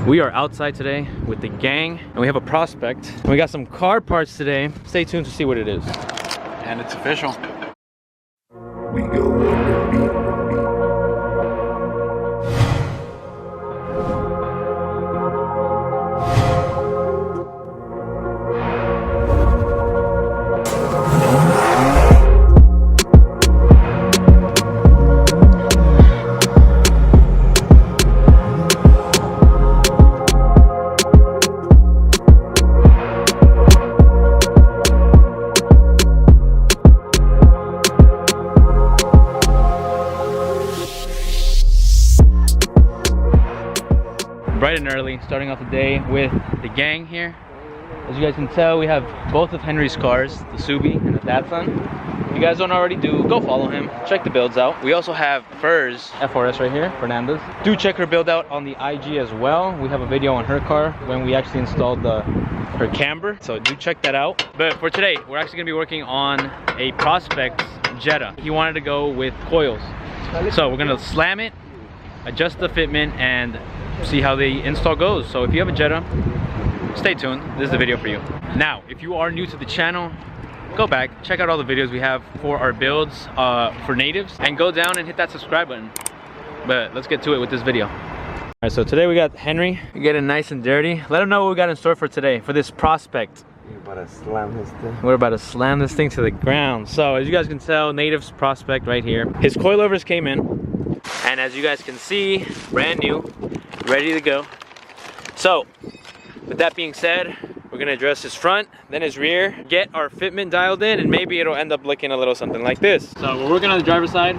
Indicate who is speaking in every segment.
Speaker 1: We are outside today with the gang and we have a prospect. We got some car parts today. Stay tuned to see what it is.
Speaker 2: And it's official.
Speaker 3: We go underneath.
Speaker 1: Bright and early, starting off the day with the gang here. As you guys can tell, we have both of Henry's cars, the Subi and the Datsun. If you guys don't already do, go follow him, check the builds out. We also have Fur's FRS right here, Fernanda's. Do check her build out on the IG as well. We have a video on her car when we actually installed her camber, so do check that out. But for today, we're actually gonna be working on a Prospect Jetta. He wanted to go with coils. So we're gonna slam it, adjust the fitment, and see how the install goes. So if you have a Jetta, stay tuned. This is the video for you. Now, if you are new to the channel, go back, check out all the videos we have for our builds for natives, and go down and hit that subscribe button. But let's get to it with this video. All right, so today we got Henry. We're getting nice and dirty. Let him know what we got in store for today, for this Prospect.
Speaker 3: We're about to slam this thing.
Speaker 1: We're about to slam this thing to the ground. So as you guys can tell, natives Prospect right here. His coilovers came in, and as you guys can see, brand new, ready to go. So with that being said, we're gonna address his front, then his rear, get our fitment dialed in, and maybe it'll end up looking a little something like this. So we're working on the driver's side.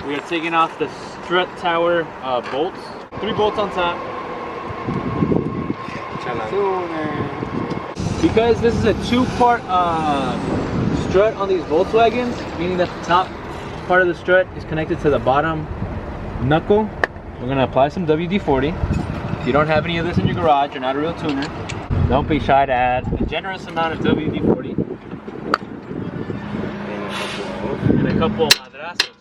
Speaker 1: We are taking off the strut tower bolts. 3 bolts on top. Because this is a 2-part strut on these Volkswagens, meaning that the top part of the strut is connected to the bottom knuckle. We're gonna apply some WD-40. If you don't have any of this in your garage, you're not a real tuner. Don't be shy to add a generous amount of WD-40. And a couple of madrazos.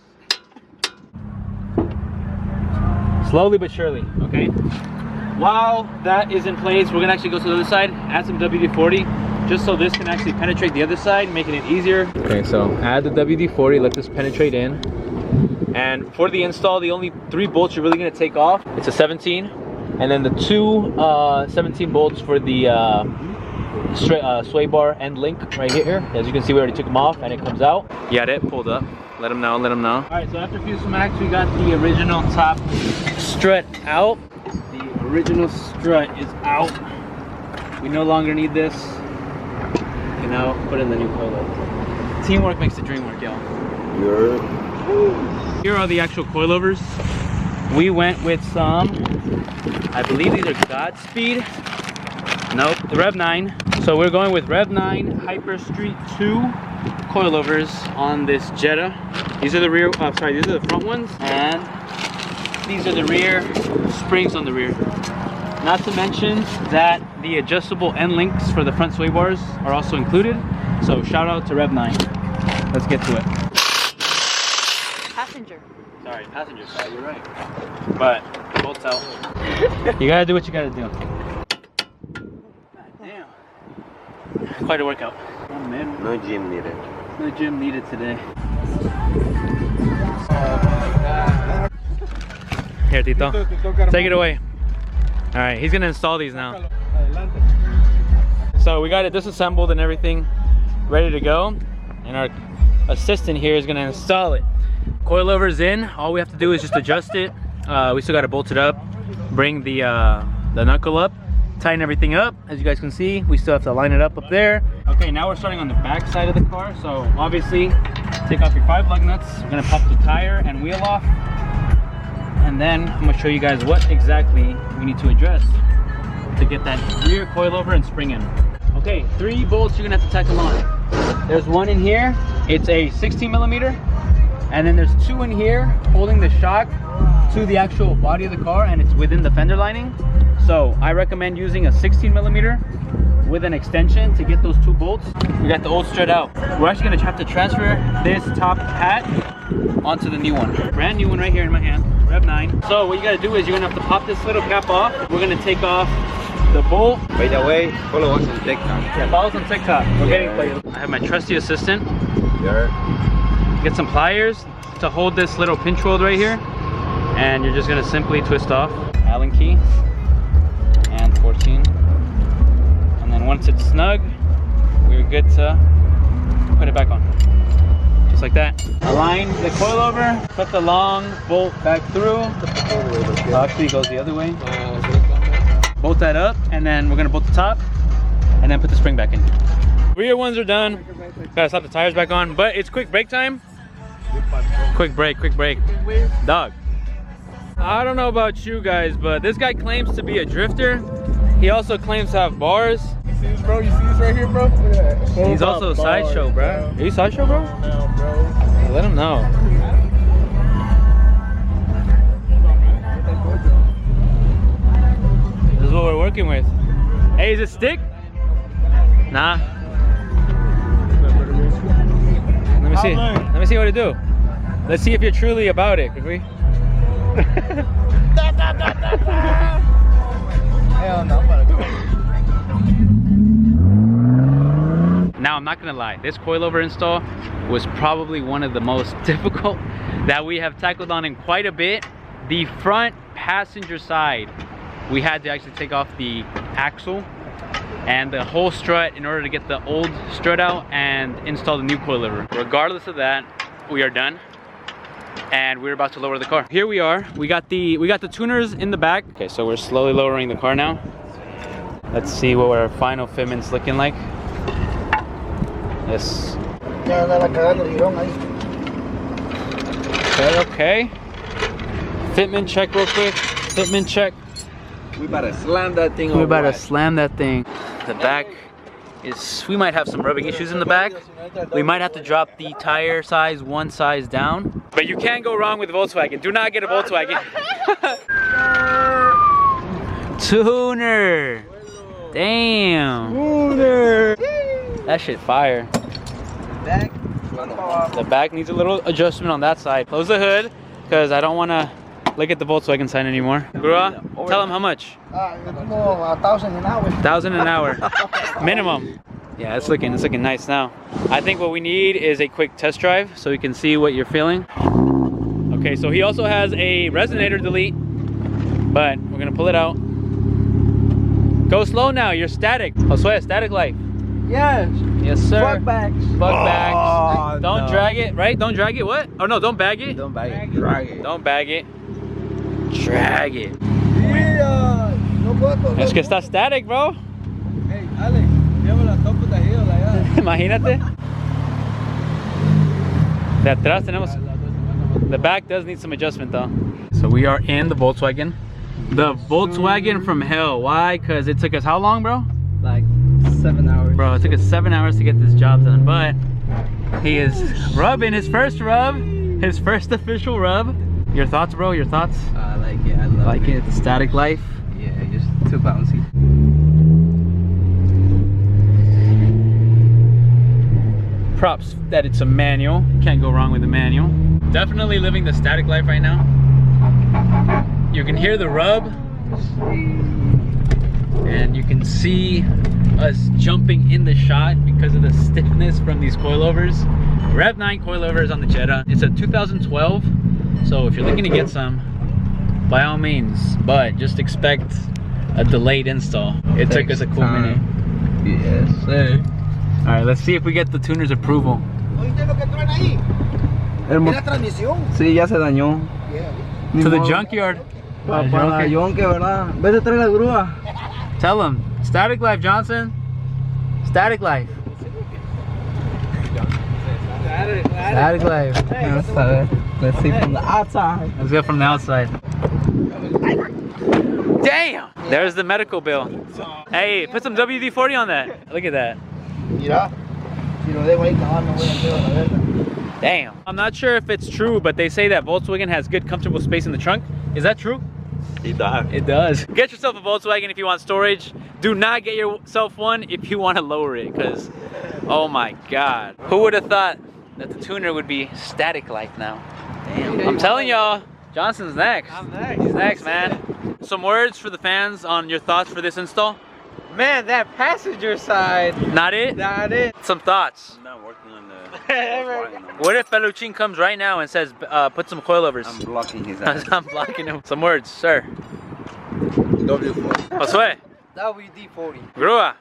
Speaker 1: Slowly but surely, okay? While that is in place, we're gonna actually go to the other side, add some WD-40, just so this can actually penetrate the other side, making it easier. Okay, so add the WD-40, let this penetrate in. And for the install, the only 3 bolts you're really gonna take off, it's a 17, and then the 2 17 bolts for the sway bar end link right here. As you can see, we already took them off and it comes out. You got it pulled up. Let them know, let them know. All right, so after a few smacks, we got the original top strut out. The original strut is out. We no longer need this. You can now put in the new coilover. Teamwork makes the dream work, y'all. Here are the actual coilovers. We went with some, I believe these are Godspeed. Nope, the REV9. So we're going with REV9 Hyper Street 2 coilovers on this Jetta. These are the rear, these are the front ones, and these are the rear springs on the rear. Not to mention that the adjustable end links for the front sway bars are also included. So shout out to REV9. Let's get to it.
Speaker 4: Passenger.
Speaker 1: Sorry, passenger side, you're right. But bolts out. You gotta do what you gotta do. Damn. Quite a workout. Oh man.
Speaker 3: No gym needed.
Speaker 1: No gym needed today. Here, Tito. Take it away. Alright, he's gonna install these now. So we got it disassembled and everything ready to go. And our assistant here is gonna install it. Coilovers in, all we have to do is just adjust it. We still gotta bolt it up, bring the knuckle up, tighten everything up. As you guys can see, we still have to line it up there. Okay, now we're starting on the back side of the car. So obviously, take off your 5 lug nuts. We're gonna pop the tire and wheel off. And then I'm gonna show you guys what exactly we need to address to get that rear coilover and spring in. Okay, 3 bolts you're gonna have to tackle on. There's one in here, it's a 16 millimeter. And then there's 2 in here holding the shock to the actual body of the car, and it's within the fender lining. So I recommend using a 16 millimeter with an extension to get those 2 bolts. We got the old strut out. We're actually gonna have to transfer this top hat onto the new one. Brand new one right here in my hand, REV9. So what you gotta do is you're gonna have to pop this little cap off. We're gonna take off the bolt.
Speaker 3: By the way, follow us on TikTok.
Speaker 1: Yeah, follow us on TikTok. We're getting played. I have my trusty assistant.
Speaker 3: Yeah.
Speaker 1: Get some pliers to hold this little pinch weld right here. And you're just gonna simply twist off. Allen key. And 14. And then once it's snug, we're good to put it back on. Just like that. Align the coilover, put the long bolt back through. Actually, it goes the other way. Bolt that up, and then we're gonna bolt the top, and then put the spring back in. Rear ones are done. Gotta slap the tires back on, but it's quick brake time. Quick break, quick break. Dog. I don't know about you guys, but this guy claims to be a drifter. He also claims to have bars.
Speaker 4: You see this, bro? You see this right here, bro? Yeah.
Speaker 1: He's also a sideshow, bro. Are you sideshow, bro?
Speaker 4: No, bro.
Speaker 1: Let him know. This is what we're working with. Hey, is it stick? Nah. Let me see. Let me see what it do. Let's see if you're truly about it. Could we?
Speaker 4: Hell no, I'm about to go.
Speaker 1: Now, I'm not gonna lie, this coilover install was probably one of the most difficult that we have tackled on in quite a bit. The front passenger side, we had to actually take off the axle and the whole strut in order to get the old strut out and install the new coilover. Regardless of that, we are done. And we're about to lower the car. Here we are. We got the tuners in the back. Okay, so we're slowly lowering the car now. Let's see what our final fitment's looking like. Yes. Okay. Fitment check real quick. Fitment check.
Speaker 3: We about to slam that thing.
Speaker 1: We're about to slam that thing. The back is, we might have some rubbing issues in the back. We might have to drop the tire size 1 size down. But you can't go wrong with Volkswagen. Do not get a Volkswagen. Tuner. Damn. Tuner. That shit fire. The back needs a little adjustment on that side. Close the hood, because I don't want to look at the Volkswagen sign anymore. Grua, tell them how much.
Speaker 4: 1,000 an hour.
Speaker 1: 1,000 an hour. Minimum. Yeah, it's looking nice now. I think what we need is a quick test drive so we can see what you're feeling. Okay, so he also has a resonator delete, but we're gonna pull it out. Go slow now, you're static. Josue, static life.
Speaker 4: Yes.
Speaker 1: Yes, sir.
Speaker 4: Fuck backs.
Speaker 1: Fuck backs.
Speaker 3: Oh,
Speaker 1: Don't
Speaker 3: no.
Speaker 1: drag it, right? Don't drag it, what? Oh no, don't bag it.
Speaker 3: Don't bag it. Drag it.
Speaker 1: Don't bag it. Drag it.
Speaker 4: Yeah. No puedo.
Speaker 1: Es que está static, bro.
Speaker 4: Hey, Alex, lleva la top of the hill allá.
Speaker 1: Imagínate. De atrás tenemos. The back does need some adjustment though. So we are in the Volkswagen. The Volkswagen from hell. Why? Because it took us how long, bro?
Speaker 4: Like 7 hours.
Speaker 1: Bro, it took us 7 hours to get this job done, but he is rubbing his first rub, his first official rub. Your thoughts, bro? Your thoughts?
Speaker 4: I like it. I love
Speaker 1: Like it? The static life?
Speaker 4: Yeah, just too bouncy.
Speaker 1: Props that it's a manual. Can't go wrong with a manual. Definitely living the static life right now. You can hear the rub, and you can see us jumping in the shot because of the stiffness from these coilovers. REV9 Coilovers on the Jetta. It's a 2012, so if you're looking to get some, by all means, but just expect a delayed install. It took us a cool minute.
Speaker 4: Yes, sir.
Speaker 1: All right, let's see if we get the tuner's approval.
Speaker 4: Sí, ya se dañó.
Speaker 1: To the junkyard.
Speaker 4: Para el yonke, ¿verdad? Vete a traer la grúa.
Speaker 1: Tell him. Static life, Johnson. Static life. Static life.
Speaker 4: Let's see from the outside.
Speaker 1: Let's go from the outside. Damn! There's the medical bill. Hey, put some WD-40 on that. Look at that.
Speaker 4: Mira. Si lo dejo ahí, cabal, no voy a hacer la verga.
Speaker 1: Damn. I'm not sure if it's true, but they say that Volkswagen has good comfortable space in the trunk. Is that true?
Speaker 3: He died.
Speaker 1: It does. Get yourself a Volkswagen if you want storage. Do not get yourself one if you want to lower it, because oh my god. Who would have thought that the tuner would be static like now? Damn. I'm telling y'all, Johnson's next.
Speaker 4: I'm next.
Speaker 1: He's next, man. Some words for the fans on your thoughts for this install?
Speaker 4: Man, that passenger side.
Speaker 1: Not it?
Speaker 4: Not it.
Speaker 1: Some thoughts.
Speaker 3: I'm not working on the.
Speaker 1: What if Peluchin comes right now and says, put some coilovers?
Speaker 3: I'm blocking his ass.
Speaker 1: I'm blocking him. Some words, sir.
Speaker 3: W4.
Speaker 1: Josue,
Speaker 4: WD-40.
Speaker 1: Grua,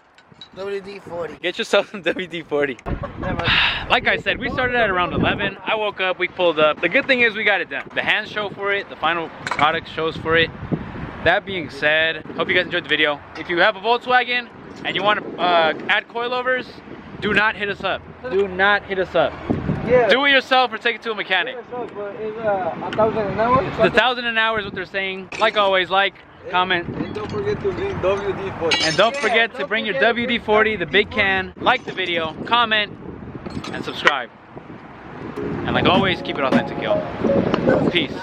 Speaker 4: WD-40.
Speaker 1: get yourself some WD-40. Like I said, we started at around 11. I woke up, we pulled up. The good thing is we got it done. The hands show for it, the final product shows for it. That being said, hope you guys enjoyed the video. If you have a Volkswagen and you want to add coilovers, do not hit us up. Do not hit us up.
Speaker 4: Yeah.
Speaker 1: Do it yourself or take it to a mechanic.
Speaker 4: It's 1,000 an hour.
Speaker 1: It's 1,000 an hour is what they're saying. Like always, like, comment,
Speaker 3: And don't forget to bring WD-40.
Speaker 1: and don't forget to bring your WD-40, the big can. Like the video, comment, and subscribe. And like always, keep it authentic, y'all. Peace.